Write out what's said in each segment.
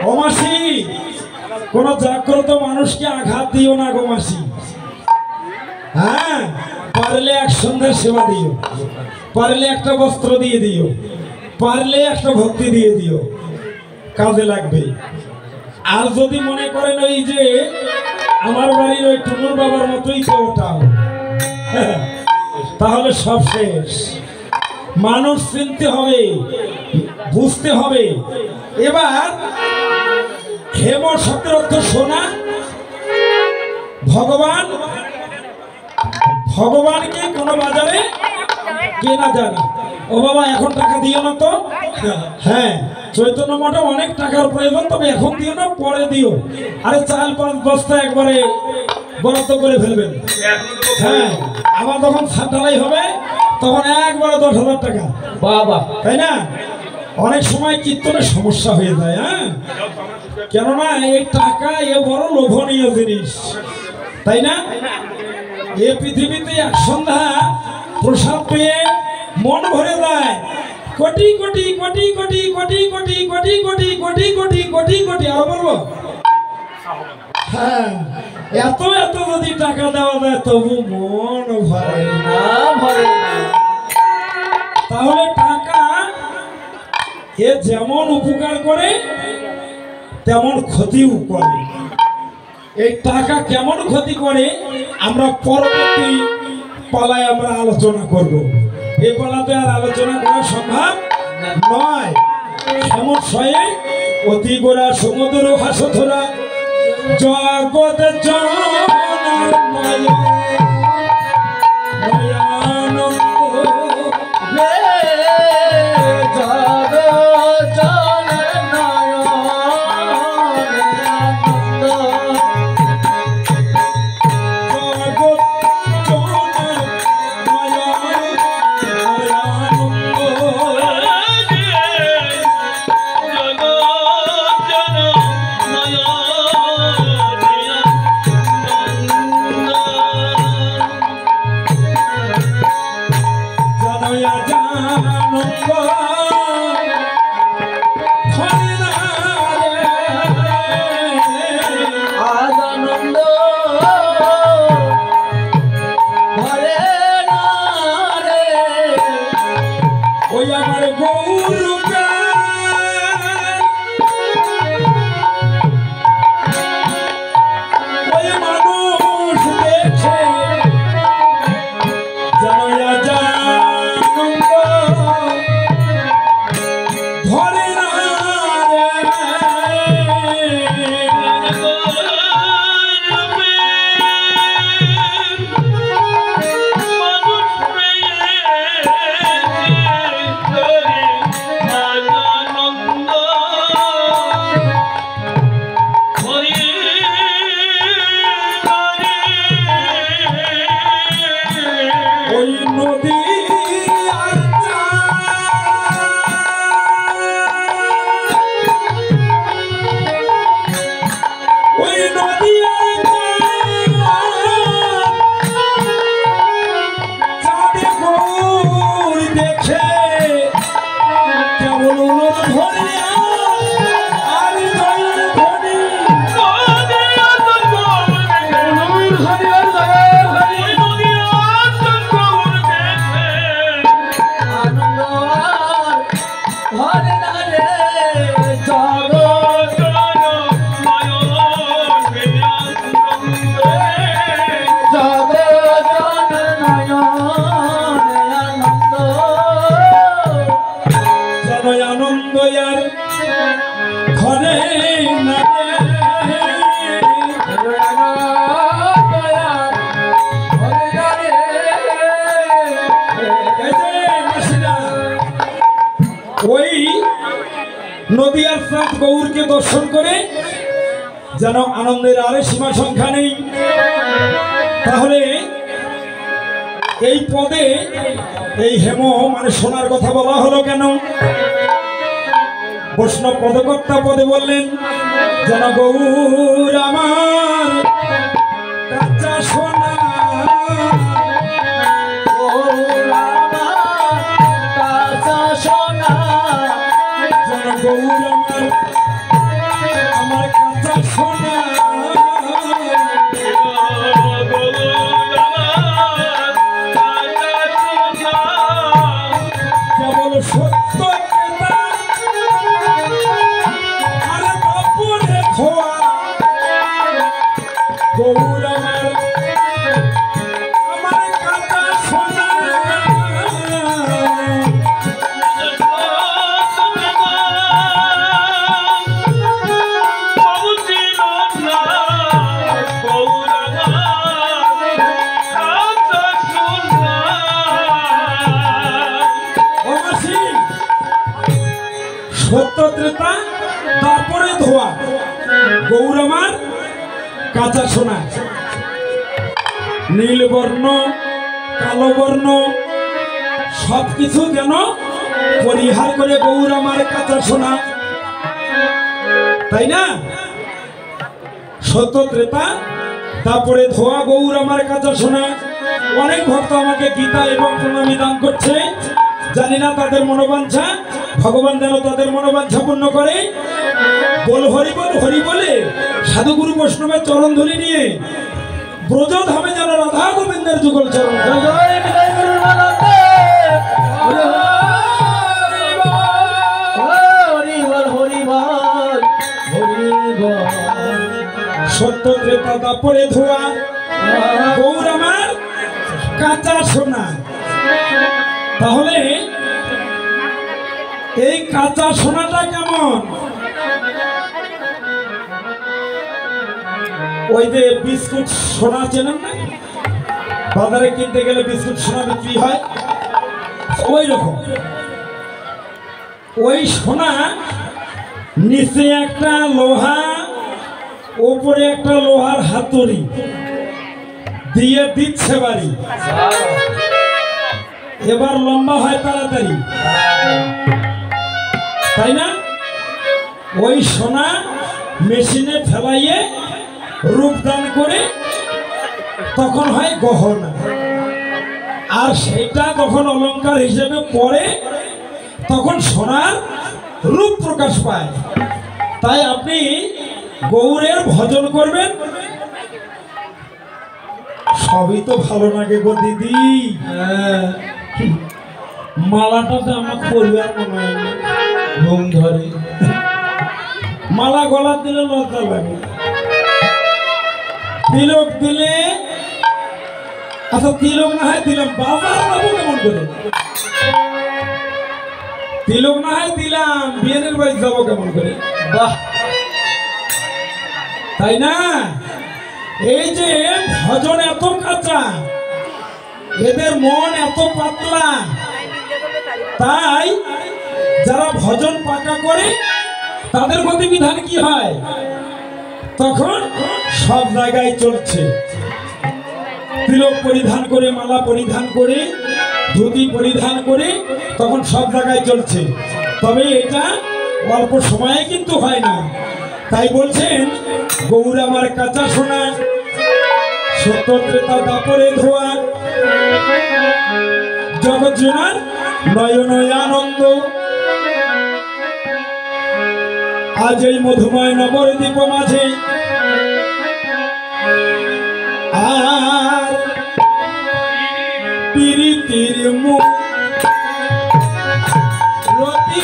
ও মাসি, কোন জাগ্রত মানুষকে আঘাত দিও না গো মাসি। হ্যাঁ, পারলে এক সন্ধ্যার সেবা দিও, পারলে একটা বস্ত্র দিয়ে দিও, পারলে একটা ভক্তি দিয়ে দিও, কাজে লাগবে। আর যদি মনে করেন ওই যে আমার বাড়ির ওই টুনুর বাবার মতোই তো ওটাও, তাহলে সব শেষ। মানুষ চিনতে হবে, বুঝতে হবে। এবার হেম শব্দের অর্থ সোনা। ভগবান, ভগবানকে কোনো বাজারে কেনা যায় না। ও বাবা এখন টাকা দিও না তো। হ্যাঁ, চৈতন্য মঠে অনেক টাকার প্রয়োজন, তবে এখন দিও না, পরে দিও। আরে চাল 5 বস্তা একবারে বরাদ্দ করে ফেলবেন। হ্যাঁ, আবার যখন ছাড়াই হবে তখন একবারে 10,000 টাকা। বাবা, তাই না? অনেক সময় কীর্তনের সমস্যা হয়ে যায়। হ্যাঁ, কেননা এই টাকা এ বড় লোভনীয় জিনিস, তাই না? এ পৃথিবীতে এক সন্ধ্যা প্রসাদ পেয়ে মন ভরে যায়। কোটি কোটি কোটি কোটি কোটি কোটি কোটি কোটি কোটি কোটি কোটি কোটি, আরো বলবো? হ্যাঁ, এত এত যদি টাকা দেওয়া যায় তবু মন ভরে না, ভরে না। তাহলে টাকা এ যেমন উপকার করে তেমন ক্ষতিও করে। এই টাকা কেমন ক্ষতি করে আমরা পরবর্তী পালায় আমরা আলোচনা করব। এই পালাতে আর আলোচনা করা সম্ভব নয়। এমন শয়ে অতি গোড়া সমুদ্র হাসথরা জগৎ জনার নয় নদিয়ার চাঁদ গৌরকে দর্শন করে যেন আনন্দের আর সীমা সংখ্যা নেই। তাহলে এই পদে এই হেম মানে সোনার কথা বলা হলো কেন? বৈষ্ণব পদকর্তা পদে বললেন যেন গৌর আমার কাঁচা সোনা, গৌর আমার কাঁচা সোনা, যেন গৌর আমার সোনা কেবল সত্য আরে বাপুরে খোয়া গৌর আমার কাটা সোনা সত্য ত্রেতা তারপরে ধোয়া গৌর আমার কাঁচা সোনা নীল বর্ণ কালো বর্ণ সবকিছু যেন পরিহার করে গৌর আমার কাঁচা সোনা, তাই না? সত্য ত্রেতা তারপরে ধোয়া গৌর আমার কাঁচা সোনা। অনেক ভক্ত আমাকে গীতা এবং প্রণামী দান করছে, জানি না তাদের মনোবাঞ্ছা ভগবান যেন তাদের মনোবাঞ্ছা পূর্ণ করে। বল হরি বলে সাধুগুরু বৈষ্ণবের চরণ ধরি নিয়ে ব্রজধামে যেন রাধা গোবিন্দের যুগল চরণ। সত্য ত্রেতা তারপরে ধোয়া গৌর আমার কাঁচা সোনা। তাহলে এই কাঁচা সোনাটা কেমন? ওই যে বিস্কুট সোনা চেনেন না, বাজারে কিনতে গেলে বিস্কুট সোনা বিক্রি হয়, ওই রকম। ওই সোনা নিচে একটা লোহা, ওপরে একটা লোহার হাতুড়ি দিয়ে দিচ্ছে বাড়ি, এবার লম্বা হয় তাড়াতাড়ি, তাই না? ওই সোনা মেশিনে ফেলাইয়ে রূপদান করে তখন হয় গহনা, আর সেটা যখন অলংকার হিসেবে পড়ে তখন সোনার রূপ প্রকাশ পায়। তাই আপনি গৌরের ভজন করবেন, সবই তো ভালো লাগে গো দিদি। মালাটা তো আমার পরিবার মনে হয় ঘুম ধরে, মালা গলা দিলে লজ্জা লাগে, তিলক দিলে, আচ্ছা তিলক না হয় দিলাম, বাজার যাবো কেমন করে? তিলক না হয় দিলাম, বিয়ের বাড়ি যাবো কেমন করে? বাহ, তাই না? এই যে ভজন এত কাঁচা, এদের মন এত পাতলা, তাই যারা ভজন পাকা করে তাদের গতিবিধান কি হয়? তখন সব জায়গায় চলছে, তিলক পরিধান করে, মালা পরিধান করে, ধুতি পরিধান করে, তখন সব জায়গায় চলছে। তবে এটা অল্প সময়ে কিন্তু হয় না। তাই বলছেন গৌর আমার কাঁচা সোনা, সত্য ত্রেতা দাপরে ধোয়া, জগৎ জনার নয়ন আনন্দ। আজ এই মধুময় নবদ্বীপ মাঝে আর প্রীতির মুখ রতি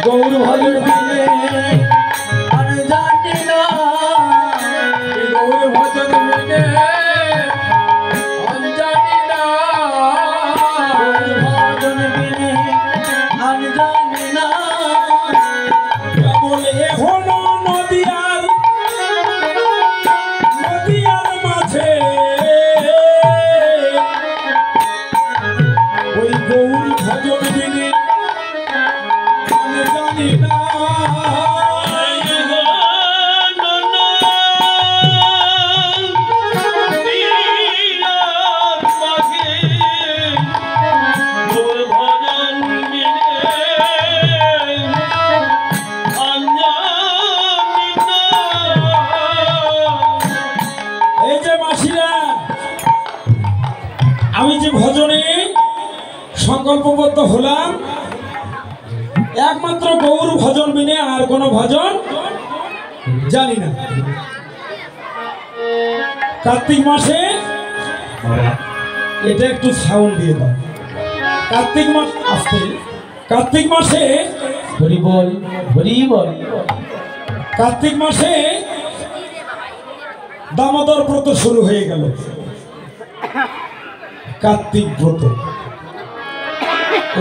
গৌর ভজন বিনে আমি জানি না, গৌর ভজন বিনে আমি জানি না, গৌর ভজন বিনে আমি জানি না। বলে হলো নদিয়ার মাঝে ওই গৌর ভজন বিনে আমি জানি না। আমি যে ভজনে সংকল্পবদ্ধ হলাম, একমাত্র গৌর ভজন বিনে আর কোনো ভজন জানি না। কার্তিক মাসে এটা একটু সাউন্ড দিয়ে দাও। কার্তিক মাস আসতে, কার্তিক মাসে হরি বল হরি বল। কার্তিক মাসে দামোদর ব্রত শুরু হয়ে গেল। কার্তিক ব্রত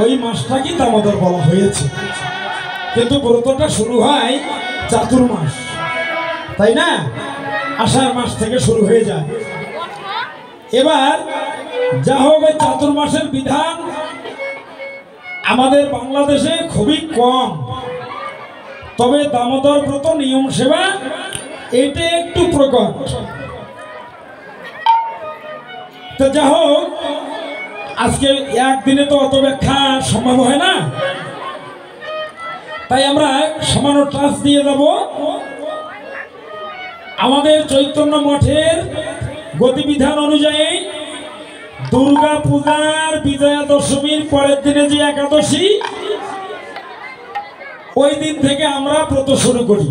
ওই মাসটাকে দামোদর বলা হয়েছে, কিন্তু ব্রতটা শুরু হয় চাতুর্মাস, তাই না? আষাঢ় মাস থেকে শুরু হয়ে যায়। এবার যা হোক, ওই চাতুর্মাসের বিধান আমাদের বাংলাদেশে খুবই কম, তবে দামোদর ব্রত নিয়ম সেবা এটা একটু প্রকট। তো যা হোক, আজকে একদিনে তো অত ব্যাখ্যা সম্ভব হয় না, তাই আমরা সামান্য টাচ দিয়ে যাব। আমাদের চৈতন্য মঠের গতিবিধান অনুযায়ী দুর্গা পূজার বিজয়া দশমীর পরের দিনে যে একাদশী, ওই দিন থেকে আমরা ব্রত শুরু করি।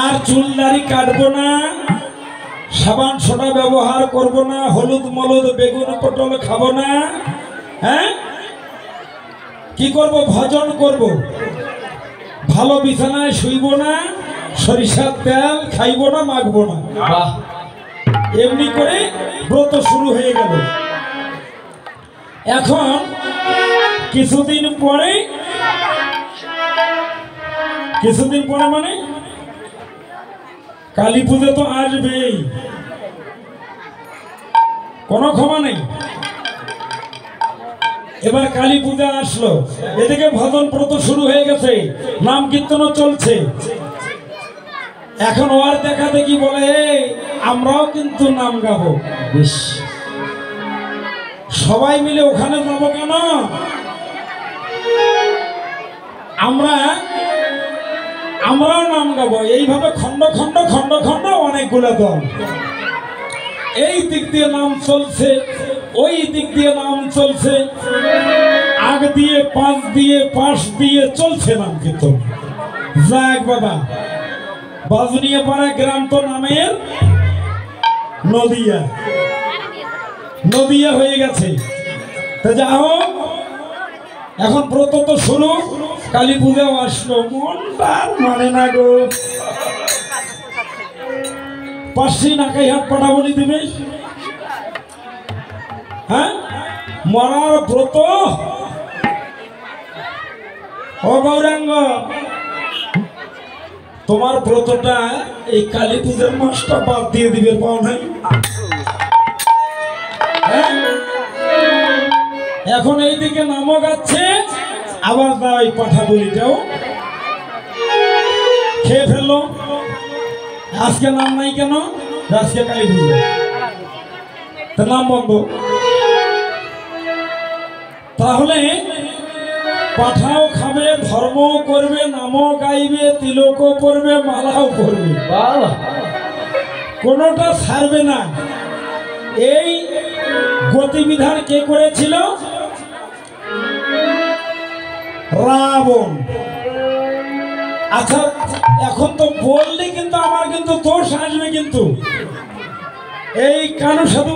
আর চুল দাড়ি কাটবো না, সাবান সোডা ব্যবহার করব না, হলুদ মলুদ বেগুন পটল খাবো না। হ্যাঁ, কি করব? ভজন করব, ভালো বিছানায় শুইব না, সরিষার তেল খাইব না, মাখবো না। এমনি করে ব্রত শুরু হয়ে গেল। এখন কিছুদিন পরে মানে কালী পুজো তো আসবেই, কোনো ক্ষমা নেই। এবার কালী পূজা আসলো, এদিকে ভজন ব্রত শুরু হয়ে গেছে, নাম কীর্তনও চলছে। এখন ওর দেখা দেখি বলে আমরাও কিন্তু নাম গাবো। বেশ, সবাই মিলে ওখানে যাবো কেন? আমরাও নাম গাবো। এইভাবে খন্ড খন্ড খন্ড খন্ড অনেকগুলো দল, এই দিক দিয়ে নাম চলছে, ওই দিক দিয়ে নাম চলছে, আগ দিয়ে পাশ দিয়ে চলছে নাম কীর্তন। যাক বাবা, বাজুনিয়া পাড়া গ্রাম তো নামের নদিয়া হয়ে গেছে। তা যা হোক, এখন ব্রত তো শুরু, কালী পূজাও আসলো, মনটা মানে না গো। পাশি নাকাই হাত পাটা বলি দিবে। হ্যাঁ, মরার ব্রত। ও গৌরাঙ্গ, তোমার ব্রতটা এই কালী পূজার মাসটা বাদ দিয়ে দিবে, পাও নাই? এখন এইদিকে নামও গাচ্ছে, আবার ওই পাঠা বলিটাও খেয়ে ফেললো। আজকে নাম নাই কেন? আজকে কালী পুজো, তা নাম বন্ধ। তাহলে পাঠাও খাবে, ধর্মও করবে, নামও গাইবে, তিলকও পরবে, মালাও পরবে, কোনোটা ছাড়বে না। এই গতিবিধান কে করেছিল? রাবণ। আচ্ছা, এখন তো বললে কিন্তু আমার কিন্তু দোষ আসবে, কিন্তু এই কানু সাধু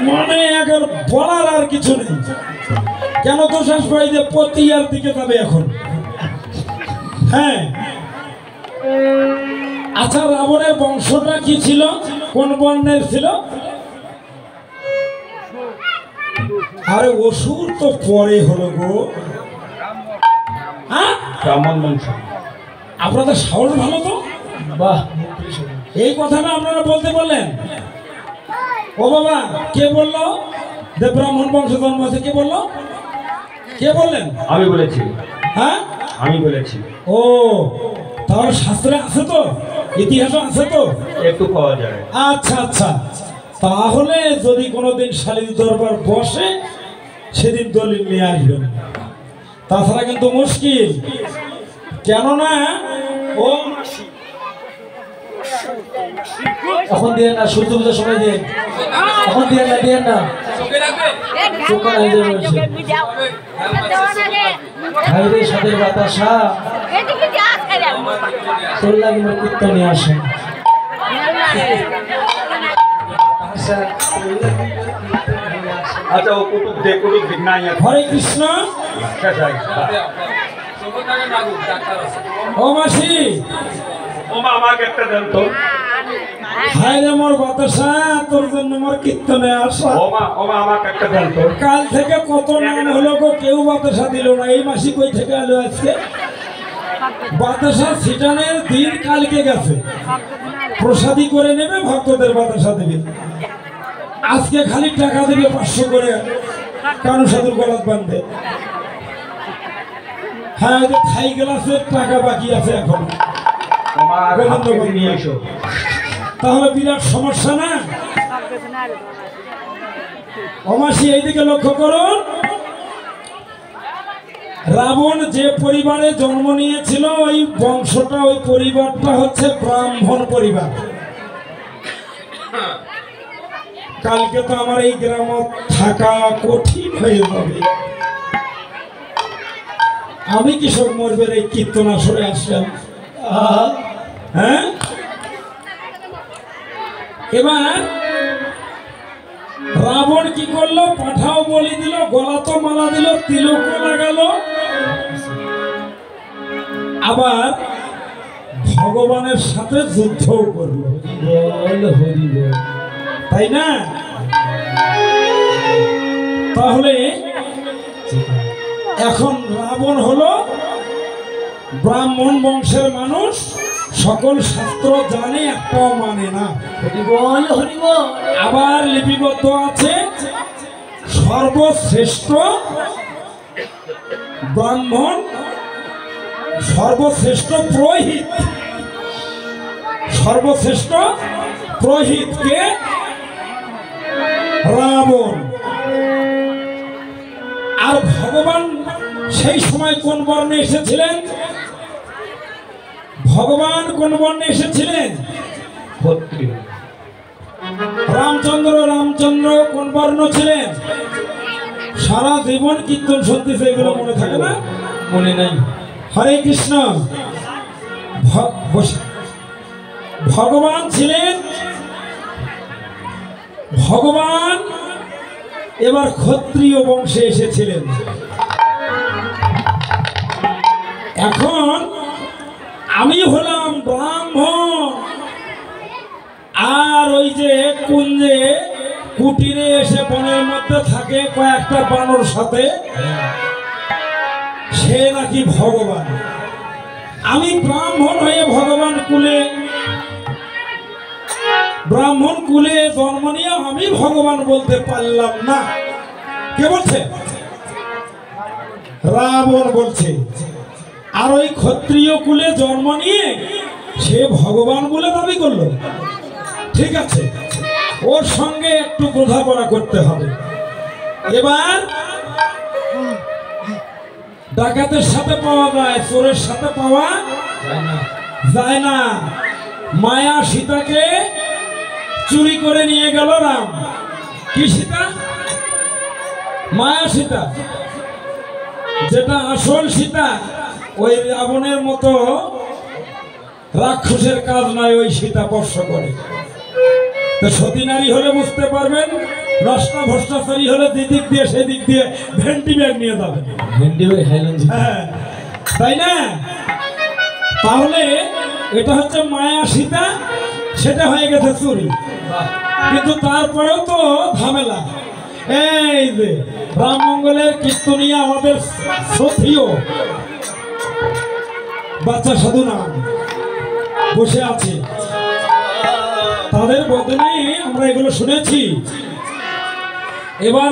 মানে এখন বলার আর কিছু নেই। কেন তো শেষ পাই যে পতিয়ার দিকে যাবে এখন। হ্যাঁ, আচ্ছা, রাবণের বংশটা কি ছিল, কোন বর্ণের ছিল? আরে অসুর তো পরে হলো গো। হ্যাঁ, ব্রাহ্মণ বংশ। আপনাদের সাহস ভালো তো। বাহ, এই কথাটা আপনারা বলতে বললেন? ও বাবা, কে বললো যে ব্রাহ্মণ বংশ জন্ম আছে? কে বললো? কে বললেন? আমি বলেছি। হ্যাঁ, আমি বলেছি। ও, তাহলে শাস্ত্রে আছে তো, ইতিহাসে আছে তো, একটু পাওয়া যায়। আচ্ছা আচ্ছা, তাহলে যদি কোনোদিন শালীর দরবার বসে সেদিন দলিল নিয়ে আসবেন, তাছাড়া কিন্তু মুশকিল। কেননা ও এখন দিয়ে না, সূর্য পূজার সময় দিয়ে। এখন দিয়ে না, দিয়ে না। ভাইরে সাদের বাতাসা তোর লাগে মোর কীর্তন নিয়ে আসে। আচ্ছা, ও কুটুক দে, কুটুক দিক নাই। হরে কৃষ্ণ। ও মাসি, ওমা আমাকে একটা দেন তো। হায় রে মোর বাতাসা, তোর জন্য মোর কীর্তনে আসা। ওমা ওমা আমাকে একটা দেন তো। কাল থেকে কত নাম হলো গো, কেউ বাতাসা দিল না। এই মাসি কই থেকে আলো আজকে? বাতাসা ছিটানের দিন কালকে গেছে, প্রসাদী করে নেবে, ভক্তদের বাতাসা দেবে। আজকে খালি টাকা দেবে 500 করে, কানু সাধুর গলাত বাঁধবে। হ্যাঁ, যে থাই গ্লাসের টাকা বাকি আছে এখন। নিয়ে এসো। তাহলে বিরাট সমস্যা না? অমাসি এইদিকে লক্ষ্য করুন, রাবণ যে পরিবারে জন্ম নিয়েছিল ওই বংশটা, ওই পরিবারটা হচ্ছে ব্রাহ্মণ পরিবার। কালকে তো আমার এই গ্রাম থাকা কঠিন হয়ে যাবে। আমি কৃষক মরবের এই কীর্তন আসরে আসলাম। হ্যাঁ, এবার রাবণ কি করলো? পাঠাও বলি দিল, গলা তো মালা দিল, তিলকও লাগালো, আবার ভগবানের সাথে যুদ্ধও করলো। তাই না? তাহলে এখন রাবণ হলো ব্রাহ্মণ বংশের মানুষ, সকল শাস্ত্র জানে, একটাও মানে না। আবার লিপিবদ্ধ আছে সর্বশ্রেষ্ঠ ব্রাহ্মণ, সর্বশ্রেষ্ঠ পুরোহিত, সর্বশ্রেষ্ঠ পুরোহিতকে রাবণ। আর ভগবান সেই সময় কোন বর্ণে এসেছিলেন? ভগবান কোন বর্ণে এসেছিলেন? রামচন্দ্র কোন বর্ণ ছিলেন? সারা জীবন কীর্তন শুনতেছে, এগুলো মনে থাকে না? মনে নাই। হরে কৃষ্ণ। ভগবান ছিলেন, ভগবান এবার ক্ষত্রিয় বংশে এসেছিলেন। এখন আমি হলাম ব্রাহ্মণ, আর ওই যে কুঞ্জে কুটিরে এসে বনের মধ্যে থাকে কয়েকটা বানর সাথে, সে নাকি ভগবান। আমি ব্রাহ্মণ হয়ে ভগবান কুলে, ব্রাহ্মণ কুলে জন্ম নিয়ে আমি ভগবান বলতে পারলাম না। কে বলছে? রাবণ বলছে। আর ওই ক্ষত্রিয় কুলে জন্ম নিয়ে সে ভগবান বলে দাবি করলো। ঠিক আছে, ওর সঙ্গে একটু বোঝাপড়া করতে হবে। এবার ডাকাতের সাথে পাওয়া যায়, চোরের সাথে পাওয়া যায় না। মায়া সীতাকে চুরি করে নিয়ে গেল রাম। কি সীতা? মায়া সীতা, যেটা আসল সীতা। ওই রাবণের মতো রাক্ষসের কাজ নয় ওই সীতা স্পর্শ করে। তো সতী নারী হলে বুঝতে পারবেন নষ্টা ভ্রষ্টাচারী হলে দিক দিয়ে সেদিক দিয়ে ভেন্টি ব্যাগ নিয়ে যাবে। ভেন্ডি ভাই হাইলেন হ্যাঁ, তাই না? তাহলে এটা হচ্ছে মায়া সীতা, সেটা হয়ে গেছে চুরি। কিন্তু তারপরেও তো ঝামেলা। এই যে রামমঙ্গলের কীর্তনিয়া আমাদের সথিও বাচ্চা সাধু নাম বসে আছে, তাদের বদনে আমরা এগুলো শুনেছি। এবার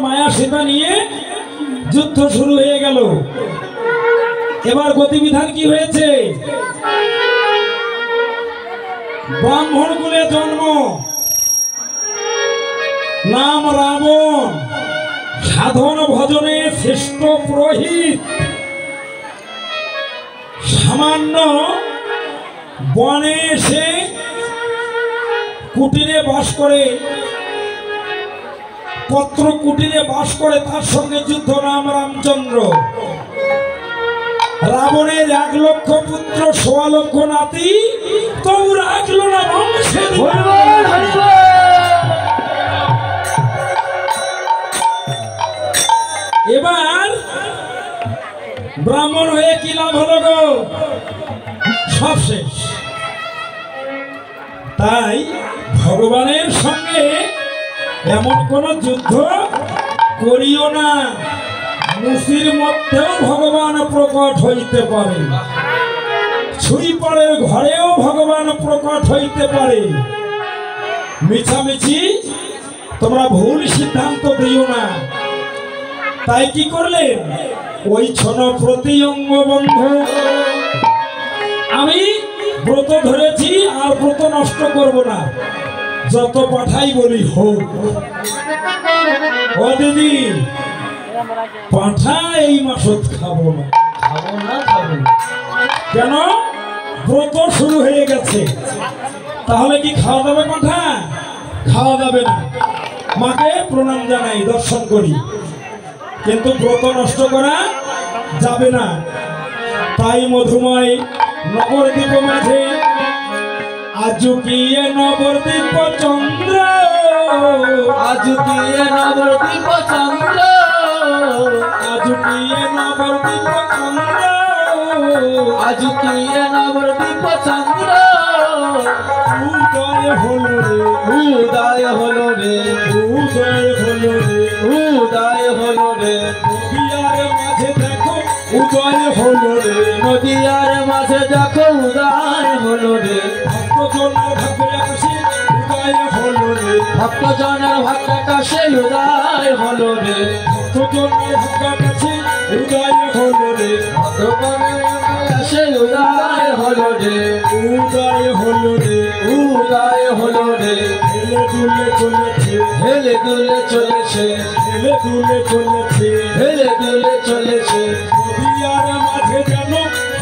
মায়া সীতা নিয়ে যুদ্ধ শুরু হয়ে গেল। এবার গতিবিধান কি হয়েছে? ব্রাহ্মণ কুলে জন্ম, নাম রাবণ, সাধন ভজনে শ্রেষ্ঠ পুরোহিত, সামান্য বনে এসে কুটিরে বাস করে, পত্র কুটিরে বাস করে, তার সঙ্গে যুদ্ধ, নাম রামচন্দ্র। রাবণের 1 লক্ষ পুত্র, 1.25 লক্ষ নাতি, তবু রাখলো না বংশের। এবার ব্রাহ্মণ হয়ে কি লাভ হলো গো? সব শেষ। তাই ভগবানের সঙ্গে এমন কোন যুদ্ধ করিও না, মুসির মধ্যেও ভগবান প্রকট হইতে পারে, ছুঁইপাড়ের ঘরেও ভগবান প্রকট হইতে পারে। মিছামিছি তোমরা ভুল সিদ্ধান্ত দিও না। তাই কি করলেন? ওই ছন প্রতি অঙ্গ বন্ধু, আমি ব্রত ধরেছি আর ব্রত নষ্ট করব না, যত পাঠাই বলি হোক। ও দিদি, পাঠা এই মাসত খাবো না। কেন? ব্রত শুরু হয়ে গেছে, তাহলে কি খাওয়া যাবে? পাঠা খাওয়া যাবে না। মাকে প্রণাম জানাই, দর্শন করি, কিন্তু ব্রত নষ্ট করা যাবে না। তাই মধুময় নবদ্বীপ মাঝে আজুকিয়ে নবদ্বীপ চন্দ্র, আজুকিয়ে নবদ্বীপ চন্দ্র, আজুকিয়ে নবদ্বীপ চন্দ্র, আজুকিয়ে নবদ্বীপ চন্দ্র। উদয় হলো রে, উদয় হলো রে, উদয় হলো রে, উদয় হলো রে, নদিয়ার মাঝে দেখো উদয় হলো রে, নদিয়ার মাঝে দেখো উদয় হলো রে। ভক্তজনের ভাগ্য আকাশে উদয় হলো রে, ভক্তজনের ভাগ্য আকাশে উদয় হলো রে, ভক্তজনের ভাগ্য আকাশে উদয় হলো রে, ভক্তজনের আকাশে উদয় হলো রে, উদয় হলো রে, উদয় হলো রে। হেলে দুলে চলেছে, হেলে দুলে চলেছে, হেলে দুলে চলেছে, হেলে দুলে চলেছে, নদিয়ার মাঝে যেন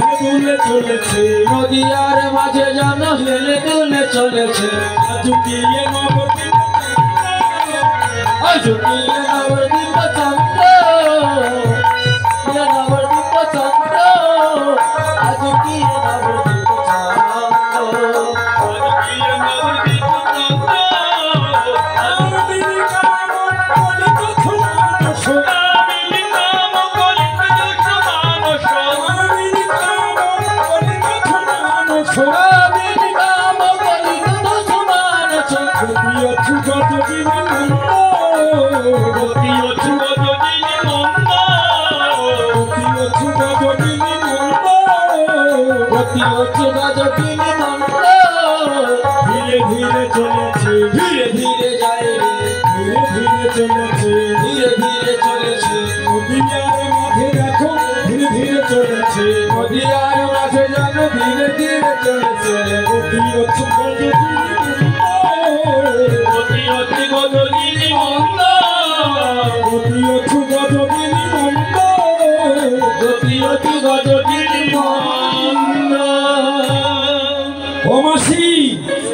হেলে দুলে চলেছে, নদিয়ার মাঝে যেন হেলে দুলে চলেছে। আজুকিয়ে নবদ্বীপ আজুকিয়ে নবদ্বীপ চন্দ্র, নবদ্বীপ চন্দ্র, আজুকিয়ে নবদ্বীপ চন্দ্র, আজুকিয়ে নবদ্বীপ চন্দ্র। আমিনি কাম কলিত সমান সোনা, আমিনি কাম কলিত সমান সোনা, আমিনি কাম কলিত সমান সোনা, আমিনি কাম কলিত সমান সোনা। গতি অছু যতদিন মন্দ, গতি অছু যতদিন মন্দ, গতি অছু যতদিন মন্দ, গতি অছু যতদিন মন্দ। ধীরে ধীরে চলেছে, ধীরে ধীরে যায় রে, ধীরে ধীরে চলেছে, ধীরে ধীরে চলেছে, নদিয়ার মাঝে দেখো ধীরে ধীরে চলেছে, নদিয়ার মাঝে যেন ধীরে ধীরে চলেছে।